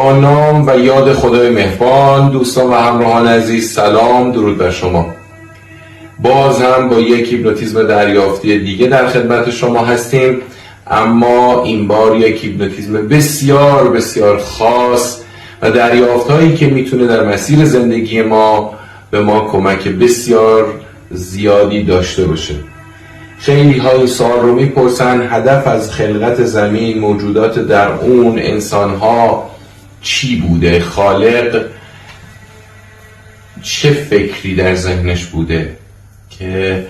با نام و یاد خدای مهربان. دوستان و همراهان عزیز، سلام، درود بر شما. باز هم با یک هیپنوتیزم دریافتی دیگه در خدمت شما هستیم، اما این بار یک هیپنوتیزم بسیار بسیار خاص و دریافت‌هایی که میتونه در مسیر زندگی ما به ما کمک بسیار زیادی داشته باشه. خیلی ها این سوال رو میپرسن: هدف از خلقت زمین، موجودات در اون، انسان‌ها چی بوده؟ خالق چه فکری در ذهنش بوده که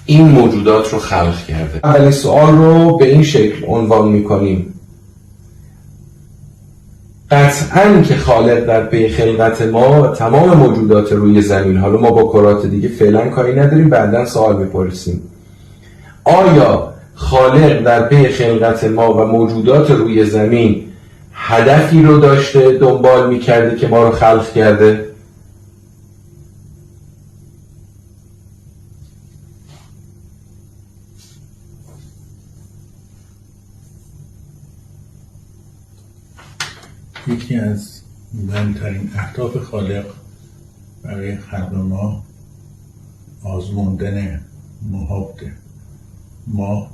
این موجودات رو خلق کرده؟ اول سوال رو به این شکل عنوان میکنیم: قطعاً که خالق در پی خلقت ما و تمام موجودات روی زمین، حالا ما با کرات دیگه فعلا کاری نداریم، بعداً سوال میپرسیم آیا خالق در پی خلقت ما و موجودات روی زمین هدفی رو داشته، دنبال میکرده که ما رو خلق کرده؟ یکی از مهمترین اهداف خالق برای خلق ما آزموندن ما بوده. ما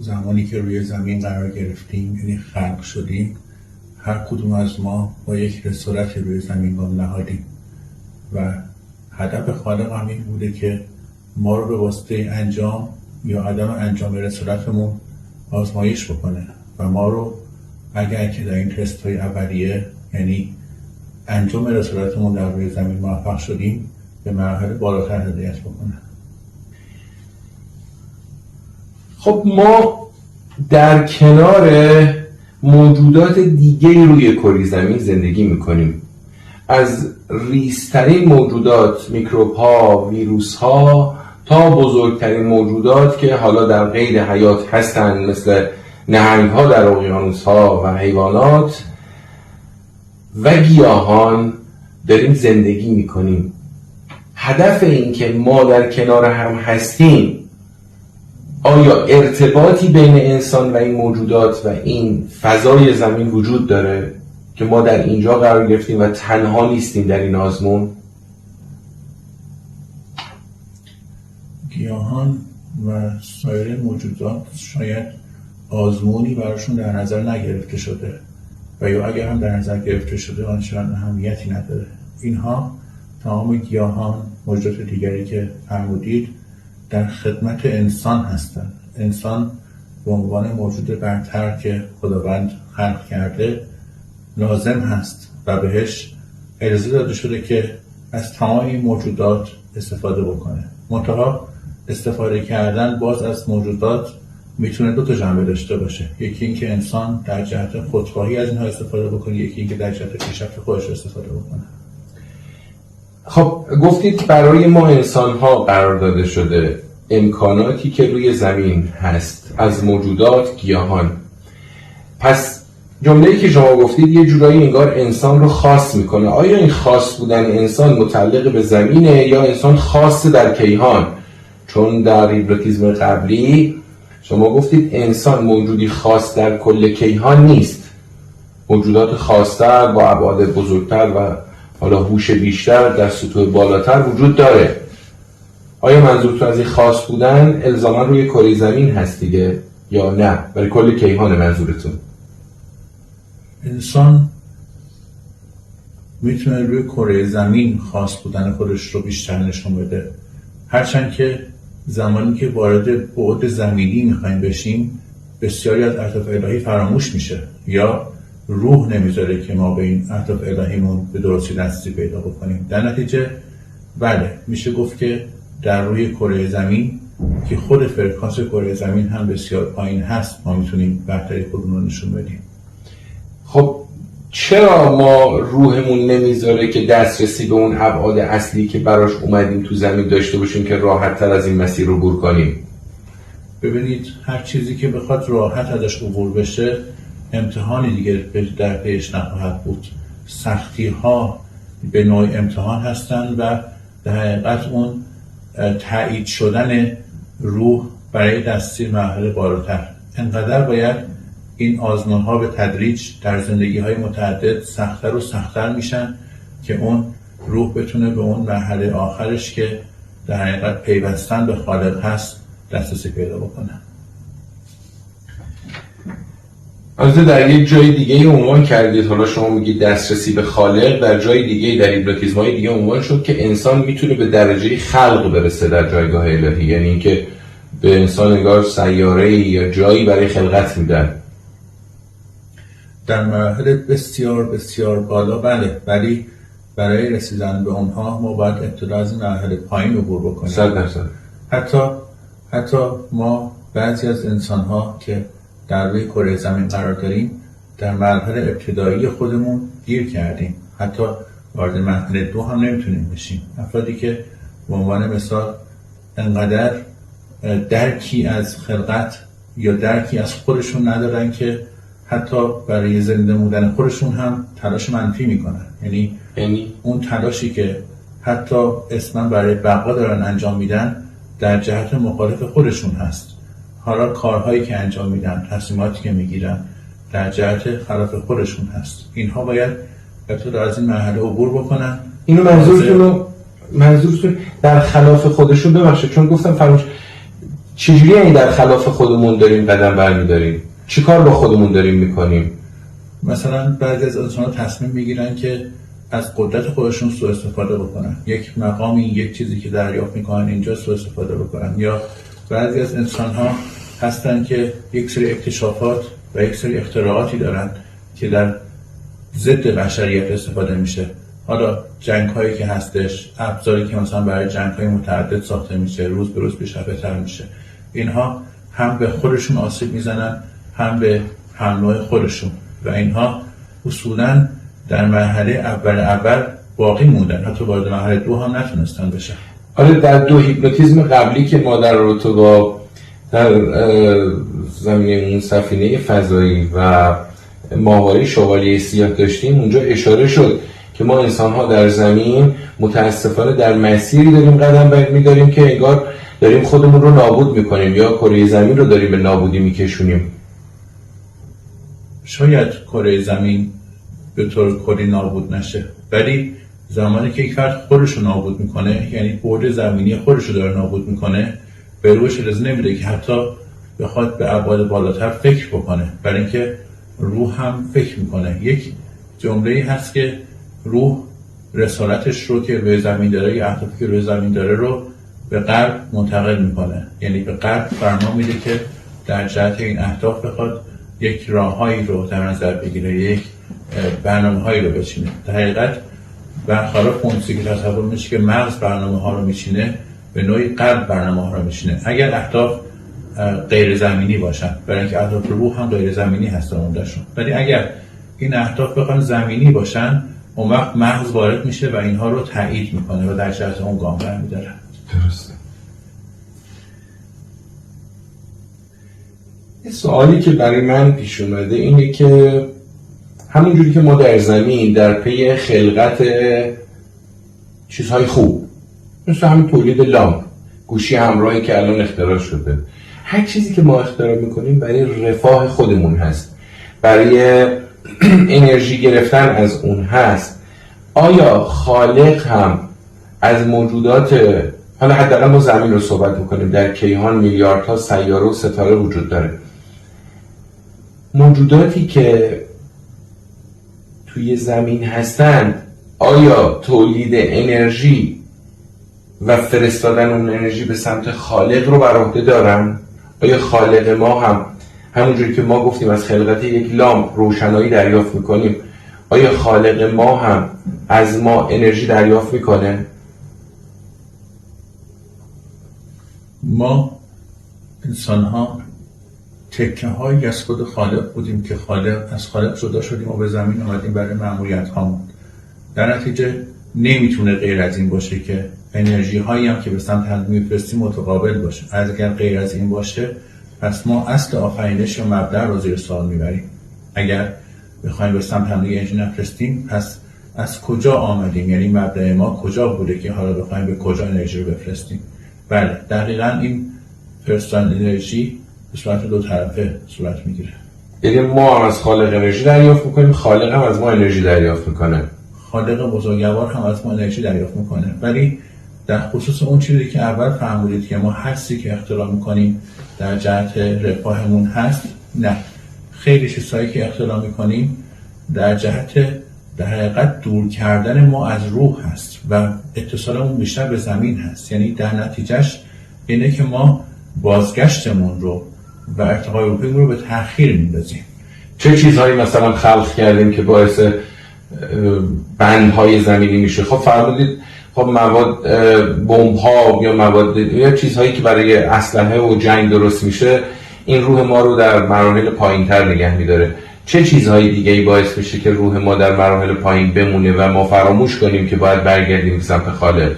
زمانی که روی زمین قرار گرفتیم، یعنی خلق شدیم، هر کدوم از ما با یک رسالت روی زمین گام نهادیم و هدف خالق هم این بوده که ما رو به واسطه انجام یا عدم انجام رسالتمون آزمایش بکنه و ما رو اگر که در این تست های اولیه، یعنی انجام رسالتمون در روی زمین موفق شدیم، به مرحله بالاتر هدایت بکنه. خب ما در کنار موجودات دیگه روی کره زمین زندگی میکنیم. از ریزترین موجودات، میکروب ها، ویروس ها، تا بزرگترین موجودات که حالا در قید حیات هستن، مثل نهنگ ها در اقیانوس ها و حیوانات و گیاهان، داریم زندگی میکنیم. هدف این که ما در کنار هم هستیم، آیا ارتباطی بین انسان و این موجودات و این فضای زمین وجود داره که ما در اینجا قرار گرفتیم و تنها نیستیم در این آزمون؟ گیاهان و سایر موجودات شاید آزمونی براشون در نظر نگرفته شده و یا اگر هم در نظر گرفته شده آنچنان اهمیتی نداره. اینها تمام گیاهان، موجودات دیگری که فرمودید، در خدمت انسان هستند. انسان به عنوان موجود برتر که خداوند خلق کرده لازم هست و بهش اجازه داده شده که از تمام این موجودات استفاده بکنه. منتها استفاده کردن باز از موجودات میتونه دو تا جنبه داشته باشه. یکی این که انسان در جهت خودخواهی از اینها استفاده بکنه، یکی این که در جهت پیشرفت خودش استفاده بکنه. خب گفتید برای ما انسان ها قرار داده شده امکاناتی که روی زمین هست از موجودات، گیاهان. پس جمله‌ای که شما گفتید یه جورایی انگار انسان رو خاص میکنه. آیا این خاص بودن انسان متعلق به زمینه یا انسان خاص در کیهان؟ چون در هیپنوتیزم قبلی شما گفتید انسان موجودی خاص در کل کیهان نیست. موجودات خاص‌تر با ابعاد بزرگتر و حالا هوش بیشتر در سطوح بالاتر وجود داره. آیا منظورتون از این خاص بودن الزاما روی کره زمین هست دیگه یا نه؟ برای کل کیهان منظورتون؟ انسان میتونه روی کره زمین خاص بودن خودش رو بیشتر نشون بده، هرچند که زمانی که وارد بعد زمینی میخوایم بشیم بسیاری از اهداف الهی فراموش میشه یا روح نمیذاره که ما به این اهداف الهیمون به درستی دستی پیدا بکنیم. در نتیجه بله، میشه گفت که در روی کره زمین که خود فرکانس کره زمین هم بسیار پایین هست، ما میتونیم برتری خودمون رو نشون بدیم. خب چرا ما روحمون نمیذاره که دسترسی به اون ابعاد اصلی که براش اومدیم تو زمین داشته باشیم که راحت تر از این مسیر رو عبور کنیم؟ ببینید، هر چیزی که بخواد راحت ازش عبور بشه امتحانی دیگه در پیش نخواهد بود. سختی ها به نوع امتحان هستند و در حقیقت اون تایید شدن روح برای دستی مرحله بالاتر. انقدر باید این آزمون ها به تدریج در زندگی های متعدد سخت‌تر و سخت‌تر میشن که اون روح بتونه به اون مرحله آخرش که در حقیقت پیوستن به خالق هست دسترسی پیدا بکنه. البته در یک جای دیگه عنوان کردید، حالا شما میگید دسترسی به خالق، در جای دیگه در هیپنوتیزم‌های دیگه عنوان شد که انسان میتونه به درجه خلق برسه در جایگاه الهی، یعنی اینکه به انسان انگار سیاره‌ای یا جایی برای خلقت میدن. در مراحل بسیار بسیار بالا بله، ولی برای رسیدن به اونها ما باید ابتدا از این مراحل پایین عبور بکنیم. 100%. حتی ما بعضی از انسان‌ها که در روی کره زمین قرار داریم در مراحل ابتدایی خودمون گیر کردیم، حتی وارد مرحله 2 هم نمیتونیم بشیم. افرادی که به عنوان مثال انقدر درکی از خلقت یا درکی از خودشون ندارن که حتی برای زنده موندن خودشون هم تلاش منفی میکنن، یعنی اون تلاشی که حتی اسمن برای بقا دارن انجام میدن در جهت مخالف خودشون هست. حالا کارهایی که انجام میدن، تصمیماتی که میگیرن در جهت خلاف خودشون هست. اینها باید ابتدا از این مرحله عبور بکنن. اینو منظورتون در خلاف خودشون، ببخشید چون گفتم فراموش، چجوری یعنی در خلاف خودمون داریم قدم برمیداریم؟ چی کار با خودمون داریم میکنیم؟ مثلا بعضی از انسان‌ها تصمیم میگیرن که از قدرت خودشون سوء استفاده بکنن، یک مقامی، یک چیزی که دریافت میکنن اینجا سوء استفاده بکنن. یا بعضی از انسان‌ها هستن که یک سری اکتشافات و یک سری اختراعاتی دارن که در ضد بشریت استفاده میشه. حالا جنگ‌هایی که هستش، ابزاری که مثلا برای جنگ‌های متعدد ساخته میشه، روز به روز پیشرفت‌تر میشه، اینها هم به خودشون آسیب میزنن هم به هم خودشون و اینها اصولاً در مرحله اول باقی موندن، حتی وارد مرحله 2 هم نتونستن بشن. آره، در 2 هیپنوتیزم قبلی که ما در رابطه با در زمینه اون سفینه فضایی و ماهواره شوالیه سیاه داشتیم، اونجا اشاره شد که ما انسان‌ها در زمین متاسفانه در مسیری داریم قدم برمی‌داریم که انگار داریم خودمون رو نابود می‌کنیم یا کره زمین رو داریم به نابودی می‌کشونیم. شاید کره زمین به طور کلی نابود نشه، ولی زمانی که یک فرد خودش رو نابود میکنه، یعنی بعد زمینی خودش رو داره نابود میکنه، به روش اجازه نمیده که حتی بخواد به ابعاد بالاتر فکر بکنه، برای اینکه روح هم فکر میکنه. یک جمله‌ای هست که روح رسالتش رو که روی زمین داره یا اهدافی که روی زمین داره رو به قلب منتقل میکنه، یعنی به قلب فرمان میده که در جهت این اهداف بخواد یک راههایی رو در نظر بگیره، یک برنامه‌هایی رو بچینه. در حقیقت برخلاف اون چیزی که تصور میشه که مغز برنامه‌ها رو میچینه، به نوعی قلب برنامه‌ها رو میچینه. اگر اهداف غیر زمینی باشن، برای اینکه اهداف روح هم غیر زمینی هستن عمده‌شون، ولی اگر این اهداف بخوان زمینی باشن، اون وقت مغز وارد میشه و اینها رو تایید میکنه و در جهت اون گام برمی‌داره. درسته. یه سوالی که برای من پیش اومده اینه که همونجوری که ما در زمین در پی خلقت چیزهای خوب، مثل همین تولید لامپ، گوشی همراهی که الان اختراع شده، هر چیزی که ما اختراع میکنیم برای رفاه خودمون هست، برای انرژی گرفتن از اون هست. آیا خالق هم از موجودات، حالا حداقل ما زمین رو صحبت میکنیم، در کیهان میلیاردها سیاره و ستاره وجود داره، موجوداتی که توی زمین هستند آیا تولید انرژی و فرستادن اون انرژی به سمت خالق رو بر عهده دارن؟ آیا خالق ما هم همونجوری که ما گفتیم از خلقت یک لامپ روشنایی دریافت میکنیم، آیا خالق ما هم از ما انرژی دریافت میکنه؟ ما انسان ها تکه هایی از خود خالق بودیم که از خالق جدا شدیم و به زمین آمدیم برای مأموریت هامون. در نتیجه نمیتونه غیر از این باشه که انرژی هایی هم که به سمت هم میفرستیم متقابل باشه. اگر غیر از این باشه، پس ما اصل آفرینش و مبدأ رو زیر سوال میبریم. اگر بخوایم به سمت هم انرژی نفرستیم، پس از کجا آمدیم؟ یعنی مبدأ ما کجا بوده که حالا بخوایم به کجا انرژی رو بفرستیم؟ بله، دقیقاً این فرستادن انرژی به صورت 2 طرفه صورت میگیره. یعنی ما هم از خالق انرژی دریافت میکنیم، خالق هم از ما انرژی دریافت میکنه. خالق بزرگوار هم از ما انرژی دریافت میکنه، ولی در خصوص اون چیزی که اول فرمودید که ما هستی که اختراع میکنیم در جهت رفاهمون هست، نه، خیلی چیزهایی که اختراع میکنیم در جهت در حقیقت دور کردن ما از روح هست و اتصالمون بیشتر به زمین هست. یعنی در نتیجهش اینه که ما بازگشتمون رو و ارتقای روحیمون رو به تأخیر میندازیم. چه چیزهایی مثلا خلق کردیم که باعث بندهای زمینی میشه؟ خب فرمودید خب مواد بمب ها یا مواد یا چیزهایی که برای اسلحه و جنگ درست میشه، این روح ما رو در مراحل پایین‌تر نگه میداره. چه چیزهای دیگه ای باعث میشه که روح ما در مراحل پایین بمونه و ما فراموش کنیم که باید برگردیم سمت خالق؟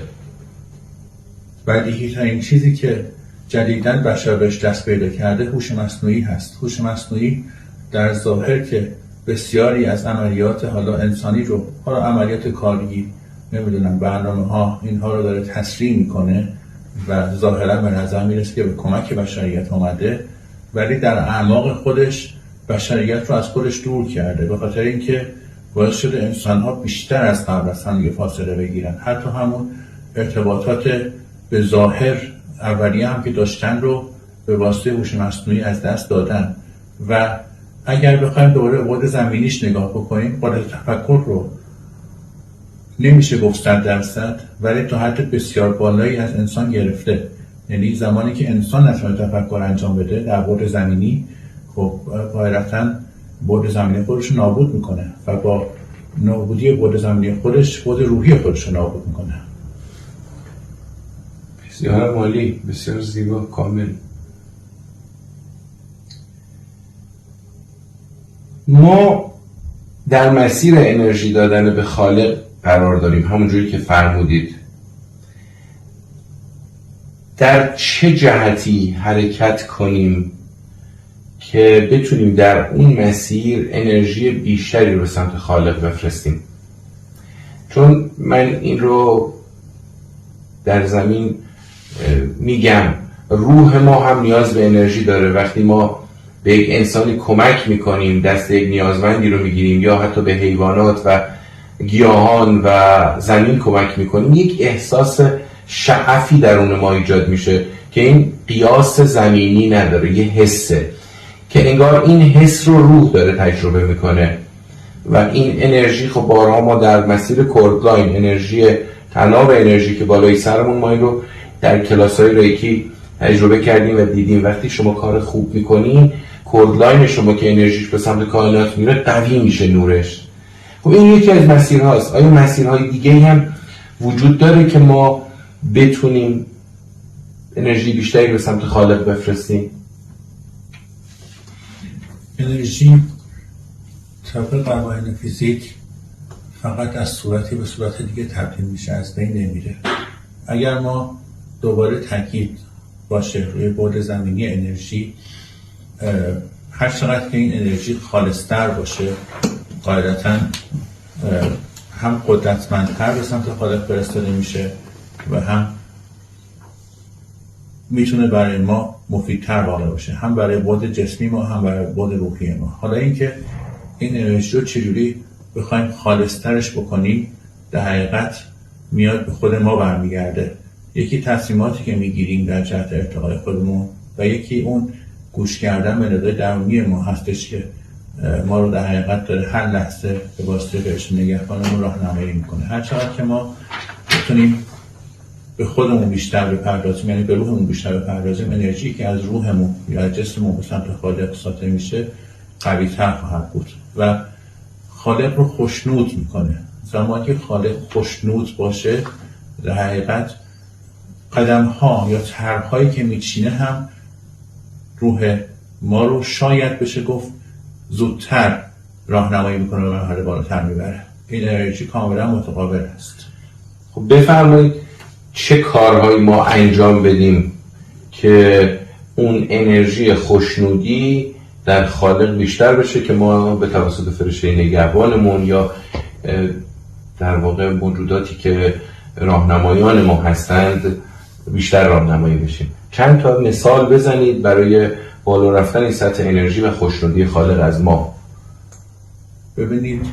بدیهی ترین چیزی که جدیداً بشر بهش دست پیدا کرده هوش مصنوعی هست. هوش مصنوعی در ظاهر که بسیاری از عملیات حالا انسانی رو، حالا عملیات کاری، نمیدونم برنامه ها، اینها رو داره تسریع میکنه و ظاهرا به نظر میرسه که به کمک بشریت اومده، ولی در اعماق خودش بشریت رو از خودش دور کرده، به خاطر اینکه باعث شده انسان ها بیشتر از قبل از هم فاصله بگیرن. حتی همون ارتباطات به ظاهر اولیه هم که داشتن رو به واسطه هوش مصنوعی از دست دادن. و اگر بخوایم دوباره بعد زمینیش نگاه بکنیم، قدرت تفکر رو نمیشه گفت 100%، ولی تا حد بسیار بالایی از انسان گرفته. یعنی زمانی که انسان نتونه تفکر انجام بده در بعد زمینی، خب قاعدتاً بعد زمینی خودش رو نابود میکنه و با نابودی بعد زمینی خودش بعد روحی خودش رو نابود میکنه. بسیار عالی، بسیار زیبا، کامل. ما در مسیر انرژی دادن به خالق قرار داریم، همونجوری که فرمودید. در چه جهتی حرکت کنیم که بتونیم در اون مسیر انرژی بیشتری رو به سمت خالق بفرستیم؟ چون من این رو در زمین میگم، روح ما هم نیاز به انرژی داره. وقتی ما به یک انسانی کمک میکنیم، دست یک نیازمندی رو میگیریم، یا حتی به حیوانات و گیاهان و زمین کمک میکنیم، یک احساس شعفی درون ما ایجاد میشه که این قیاس زمینی نداره، یه حسه که انگار این حس رو روح داره تجربه میکنه. و این انرژی، خب بارها ما در مسیر کوردلاین، انرژی تناب انرژی که بالای سرمون، ما این رو در کلاس‌های ریکی تجربه کردیم و دیدیم. وقتی شما کار خوب میکنین، کوردلاین شما که انرژیش به سمت کائنات میره قوی میشه نورش. خب این یکی از مسیرهاست. آیا مسیرهای دیگه هم وجود داره که ما بتونیم انرژی بیشتری به سمت خالق بفرستیم؟ انرژی طبق قوانین فیزیک فقط از صورتی به صورت دیگه تبدیل میشه، از بین نمیره. اگر ما دوباره تاکید باشه روی بعد زمینی انرژی، هر چقدر که این انرژی خالص‌تر باشه، قاعدتاً هم قدرتمندتر به سمت خالق فرستاده میشه و هم میتونه برای ما مفیدتر واقع باشه، هم برای بعد جسمی ما هم برای بعد روحی ما. حالا اینکه این انرژی رو چجوری بخوایم خالص‌ترش بکنیم، در حقیقت میاد به خود ما برمیگرده. یکی تصمیماتی که میگیریم در جهت ارتقای خودمون و یکی اون گوش کردن به ندای درونی ما هستش که ما رو در حقیقت داره هر لحظه به واسطه فرشته نگهبانمون راهنمایی میکنه. هر چقدر که ما بتونیم به خودمون بیشتر بپردازیم، یعنی به روحمون بیشتر بپردازیم، انرژی که از روحمون یا از جسممون به سمت خالق ساطع میشه قوی‌تر خواهد بود و خالق رو خوشنود میکنه. زمانی که خالق خوشنود باشه، در حقیقت قدم ها یا طرح‌هایی که میچینه هم روح ما رو شاید بشه گفت زودتر راهنمایی میکنه و مرحله بالاتر میبره. این انرژی کاملا متقابل است. خب بفرمایید چه کارهایی ما انجام بدیم که اون انرژی خوشنودی در خالق بیشتر بشه که ما به توسط فرشته نگهبانمون یا در واقع موجوداتی که راهنمایان ما هستند بیشتر راهنمایی بشیم. چند تا مثال بزنید برای بالا رفتن سطح انرژی و خوشنودی خالق از ما. ببینید